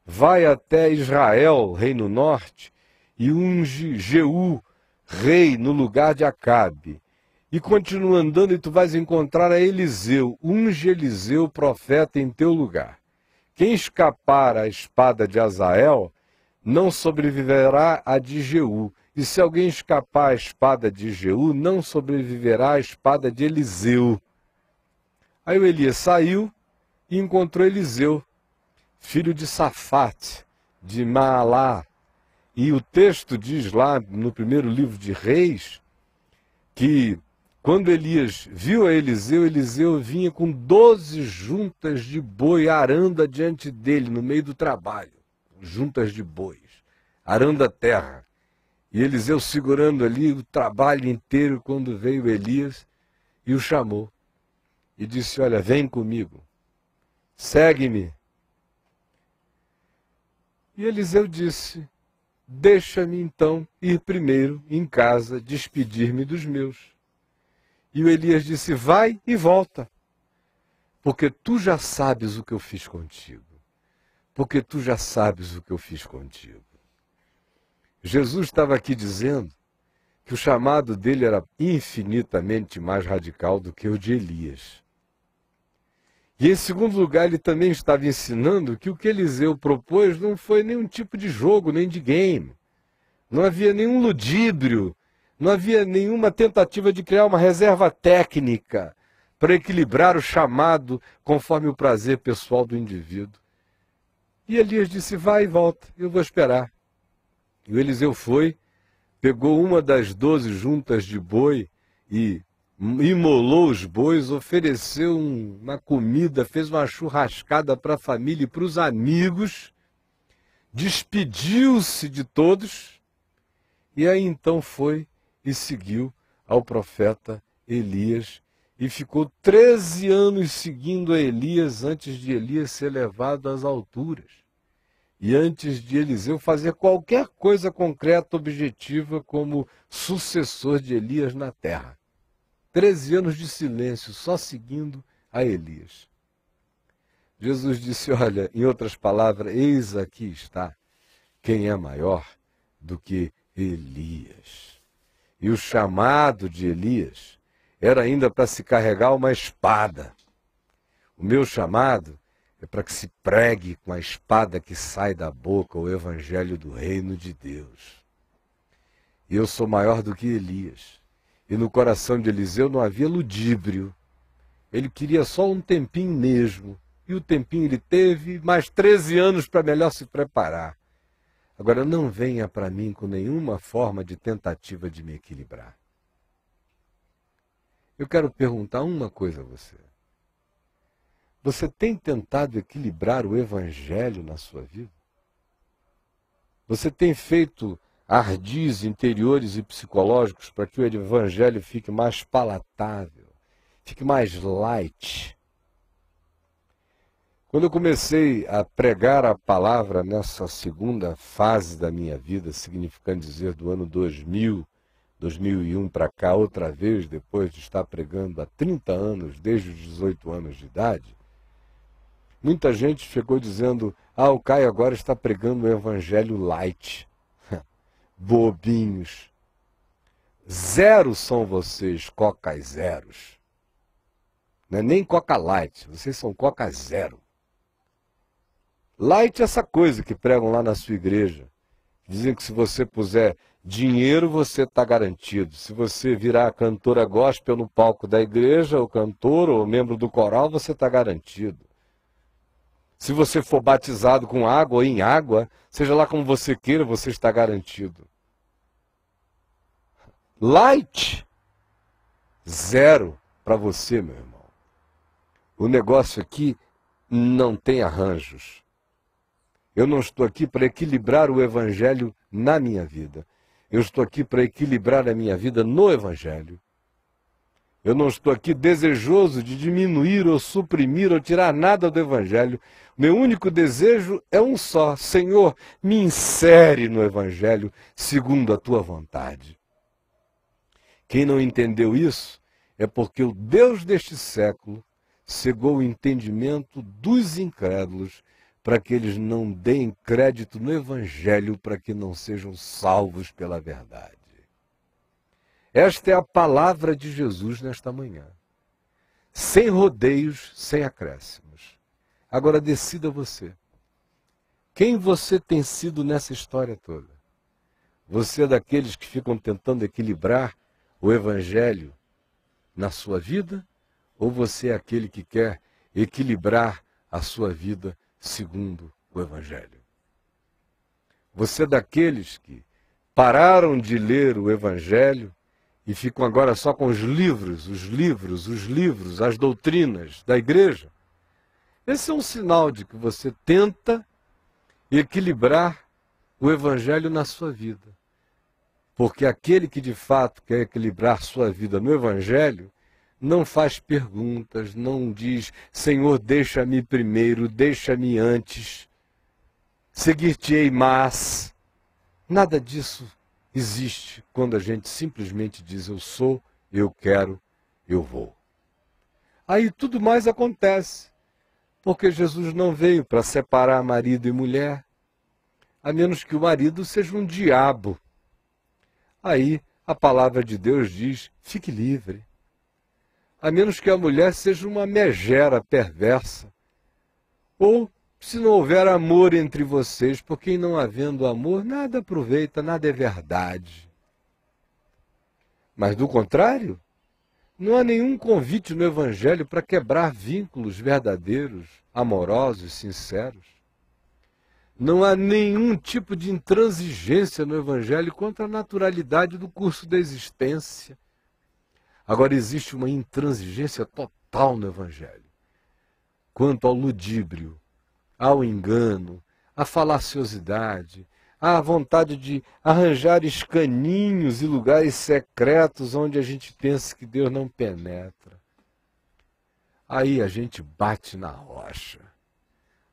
Vai até Israel, rei no norte, e unge Jeú, rei no lugar de Acabe. E continua andando e tu vais encontrar a Eliseu. Unge Eliseu, profeta, em teu lugar. Quem escapar à espada de Azael, não sobreviverá a de Jeú. E se alguém escapar à espada de Jeú, não sobreviverá à espada de Eliseu. Aí o Elias saiu e encontrou Eliseu, filho de Safate, de Maalá. E o texto diz lá, no primeiro livro de Reis, que quando Elias viu a Eliseu, Eliseu vinha com 12 juntas de boi arando diante dele, no meio do trabalho. Juntas de bois, arando a terra. E Eliseu segurando ali o trabalho inteiro quando veio Elias e o chamou. E disse, olha, vem comigo, segue-me. E Eliseu disse, deixa-me então ir primeiro em casa despedir-me dos meus. E o Elias disse, vai e volta, porque tu já sabes o que eu fiz contigo. Porque tu já sabes o que eu fiz contigo. Jesus estava aqui dizendo que o chamado dele era infinitamente mais radical do que o de Elias. E em segundo lugar, ele também estava ensinando que o que Eliseu propôs não foi nenhum tipo de jogo, nem de game. Não havia nenhum ludíbrio, não havia nenhuma tentativa de criar uma reserva técnica para equilibrar o chamado conforme o prazer pessoal do indivíduo. E Elias disse, vai e volta, eu vou esperar. E o Eliseu foi, pegou uma das 12 juntas de boi e imolou os bois, ofereceu uma comida, fez uma churrascada para a família e para os amigos, despediu-se de todos, e aí então foi e seguiu ao profeta Elias, e ficou 13 anos seguindo a Elias, antes de Elias ser levado às alturas, e antes de Eliseu fazer qualquer coisa concreta, objetiva, como sucessor de Elias na terra. 13 anos de silêncio, só seguindo a Elias. Jesus disse, olha, em outras palavras, eis aqui está quem é maior do que Elias. E o chamado de Elias era ainda para se carregar uma espada. O meu chamado é para que se pregue com a espada que sai da boca o evangelho do reino de Deus. E eu sou maior do que Elias. E no coração de Eliseu não havia ludíbrio. Ele queria só um tempinho mesmo. E o tempinho ele teve mais 13 anos para melhor se preparar. Agora não venha para mim com nenhuma forma de tentativa de me equilibrar. Eu quero perguntar uma coisa a você. Você tem tentado equilibrar o evangelho na sua vida? Você tem feito ardis interiores e psicológicos para que o evangelho fique mais palatável, fique mais light? Quando eu comecei a pregar a palavra nessa segunda fase da minha vida, significando dizer do ano 2000, 2001 para cá, outra vez, depois de estar pregando há 30 anos, desde os 18 anos de idade, muita gente chegou dizendo, o Caio agora está pregando o evangelho light. Bobinhos. Zero são vocês, Coca zeros. Não é nem Coca Light, vocês são Coca zero. Light é essa coisa que pregam lá na sua igreja. Dizem que se você puser dinheiro, você está garantido. Se você virar cantora gospel no palco da igreja, ou cantor, ou membro do coral, você está garantido. Se você for batizado com água ou em água, seja lá como você queira, você está garantido. Light, zero para você, meu irmão. O negócio aqui não tem arranjos. Eu não estou aqui para equilibrar o evangelho na minha vida. Eu estou aqui para equilibrar a minha vida no evangelho. Eu não estou aqui desejoso de diminuir ou suprimir ou tirar nada do evangelho. Meu único desejo é um só. Senhor, me insere no evangelho segundo a tua vontade. Quem não entendeu isso é porque o Deus deste século cegou o entendimento dos incrédulos para que eles não deem crédito no evangelho, para que não sejam salvos pela verdade. Esta é a palavra de Jesus nesta manhã. Sem rodeios, sem acréscimos. Agora decida você. Quem você tem sido nessa história toda? Você é daqueles que ficam tentando equilibrar o evangelho na sua vida? Ou você é aquele que quer equilibrar a sua vida segundo o evangelho? Você é daqueles que pararam de ler o evangelho e ficam agora só com os livros, as doutrinas da igreja? Esse é um sinal de que você tenta equilibrar o evangelho na sua vida. Porque aquele que de fato quer equilibrar sua vida no evangelho, não faz perguntas, não diz, Senhor, deixa-me primeiro, deixa-me antes, seguir-te-ei mas. Nada disso existe quando a gente simplesmente diz, eu sou, eu quero, eu vou. Aí tudo mais acontece, porque Jesus não veio para separar marido e mulher, a menos que o marido seja um diabo. Aí a palavra de Deus diz, fique livre. A menos que a mulher seja uma megera perversa. Ou, se não houver amor entre vocês, porque em não havendo amor, nada aproveita, nada é verdade. Mas, do contrário, não há nenhum convite no Evangelho para quebrar vínculos verdadeiros, amorosos, sinceros. Não há nenhum tipo de intransigência no Evangelho contra a naturalidade do curso da existência. Agora, existe uma intransigência total no Evangelho quanto ao ludíbrio, ao engano, à falaciosidade, à vontade de arranjar escaninhos e lugares secretos onde a gente pensa que Deus não penetra. Aí a gente bate na rocha.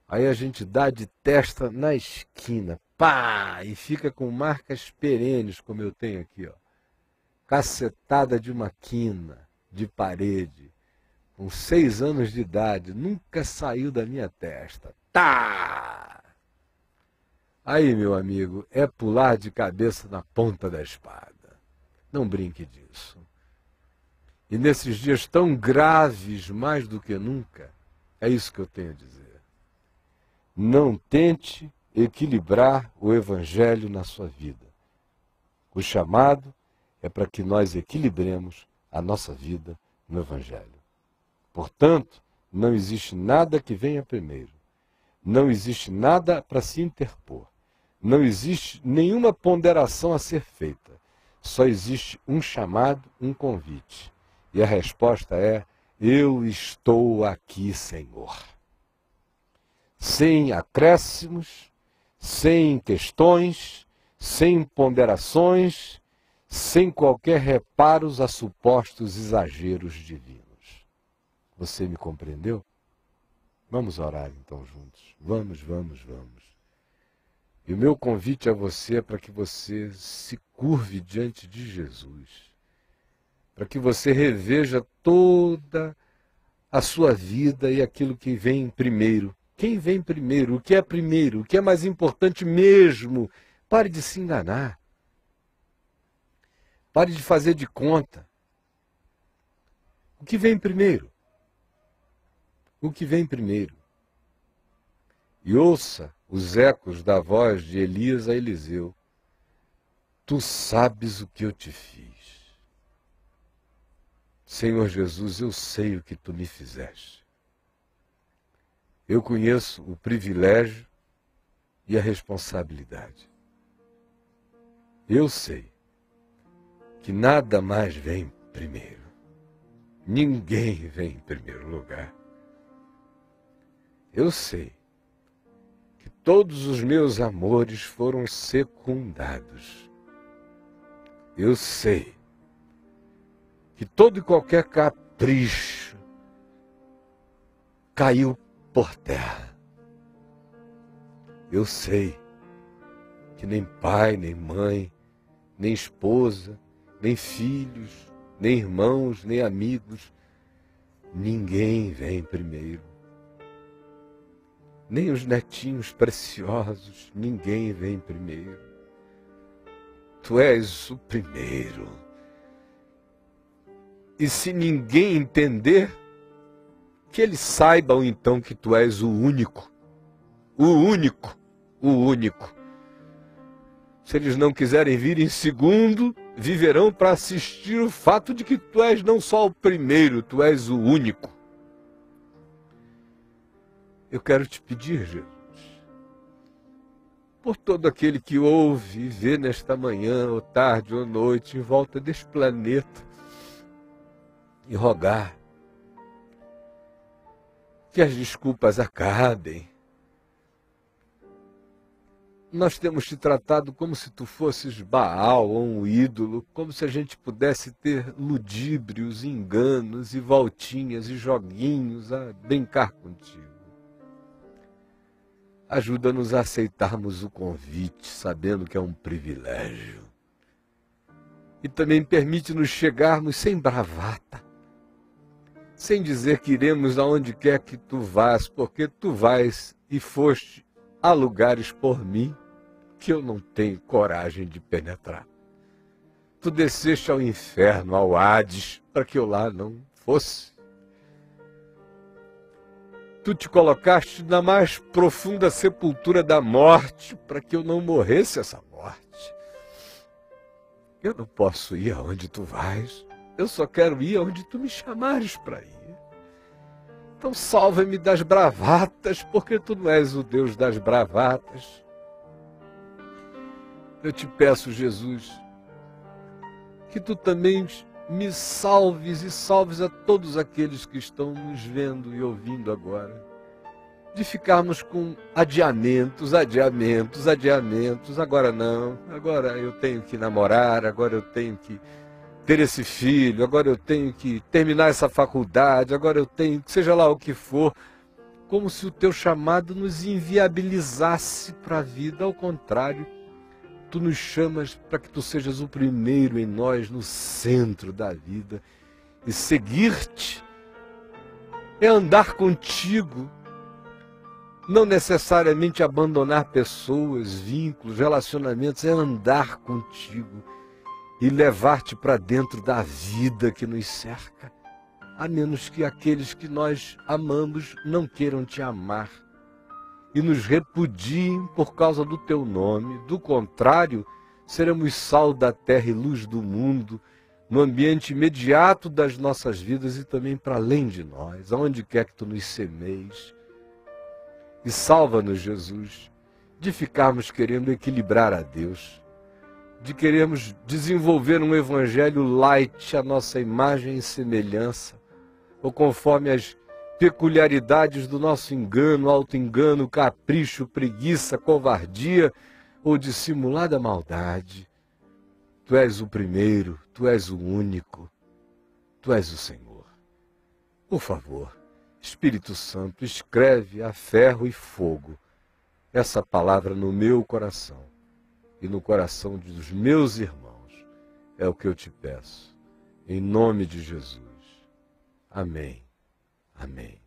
Aí a gente dá de testa na esquina, pá, e fica com marcas perenes, como eu tenho aqui, ó. Cacetada de uma quina, de parede, com 6 anos de idade, nunca saiu da minha testa. Tá! Aí, meu amigo, é pular de cabeça na ponta da espada. Não brinque disso. E nesses dias tão graves, mais do que nunca, é isso que eu tenho a dizer. Não tente equilibrar o Evangelho na sua vida. O chamado é para que nós equilibremos a nossa vida no Evangelho. Portanto, não existe nada que venha primeiro. Não existe nada para se interpor. Não existe nenhuma ponderação a ser feita. Só existe um chamado, um convite. E a resposta é, eu estou aqui, Senhor. Sem acréscimos, sem questões, sem ponderações, sem qualquer reparos a supostos exageros divinos. Você me compreendeu? Vamos orar então juntos. Vamos. E o meu convite a você é para que você se curve diante de Jesus. Para que você reveja toda a sua vida e aquilo que vem primeiro. Quem vem primeiro? O que é primeiro? O que é mais importante mesmo? Pare de se enganar. Pare de fazer de conta. O que vem primeiro? O que vem primeiro? E ouça os ecos da voz de Elias a Eliseu. Tu sabes o que eu te fiz. Senhor Jesus, eu sei o que tu me fizeste. Eu conheço o privilégio e a responsabilidade. Eu sei que nada mais vem primeiro. Ninguém vem em primeiro lugar. Eu sei que todos os meus amores foram secundados. Eu sei que todo e qualquer capricho caiu por terra. Eu sei que nem pai, nem mãe, nem esposa, nem filhos, nem irmãos, nem amigos, ninguém vem primeiro. Nem os netinhos preciosos, ninguém vem primeiro. Tu és o primeiro. E se ninguém entender, que eles saibam então que tu és o único. O único. O único. Se eles não quiserem vir em segundo, viverão para assistir o fato de que tu és não só o primeiro, tu és o único. Eu quero te pedir, Jesus, por todo aquele que ouve e vê nesta manhã, ou tarde, ou noite, em volta deste planeta, e rogar que as desculpas acabem. Nós temos te tratado como se tu fosses Baal ou um ídolo, como se a gente pudesse ter ludíbrios, enganos e voltinhas e joguinhos a brincar contigo. Ajuda-nos a aceitarmos o convite, sabendo que é um privilégio. E também permite-nos chegarmos sem bravata, sem dizer que iremos aonde quer que tu vás, porque tu vais e foste a lugares por mim que eu não tenho coragem de penetrar. Tu desceste ao inferno, ao Hades, para que eu lá não fosse. Tu te colocaste na mais profunda sepultura da morte, para que eu não morresse essa morte. Eu não posso ir aonde tu vais, eu só quero ir aonde tu me chamares para ir. Então salva-me das bravatas, porque tu não és o Deus das bravatas. Eu te peço, Jesus, que tu também me salves e salves a todos aqueles que estão nos vendo e ouvindo agora, de ficarmos com adiamentos, agora não, agora eu tenho que namorar, agora eu tenho que ter esse filho, agora eu tenho que terminar essa faculdade, agora eu tenho, seja lá o que for, como se o teu chamado nos inviabilizasse para a vida. Ao contrário, tu nos chamas para que tu sejas o primeiro em nós, no centro da vida. E seguir-te é andar contigo, não necessariamente abandonar pessoas, vínculos, relacionamentos, é andar contigo e levar-te para dentro da vida que nos cerca, a menos que aqueles que nós amamos não queiram te amar e nos repudiem por causa do teu nome. Do contrário, seremos sal da terra e luz do mundo, no ambiente imediato das nossas vidas e também para além de nós, aonde quer que tu nos semeis. E salva-nos, Jesus, de ficarmos querendo equilibrar a Deus, de queremos desenvolver um evangelho light, a nossa imagem e semelhança, ou conforme as peculiaridades do nosso engano, auto-engano, capricho, preguiça, covardia ou dissimulada maldade. Tu és o primeiro, tu és o único, tu és o Senhor. Por favor, Espírito Santo, escreve a ferro e fogo essa palavra no meu coração e no coração dos meus irmãos. É o que eu te peço, em nome de Jesus. Amém. Amém.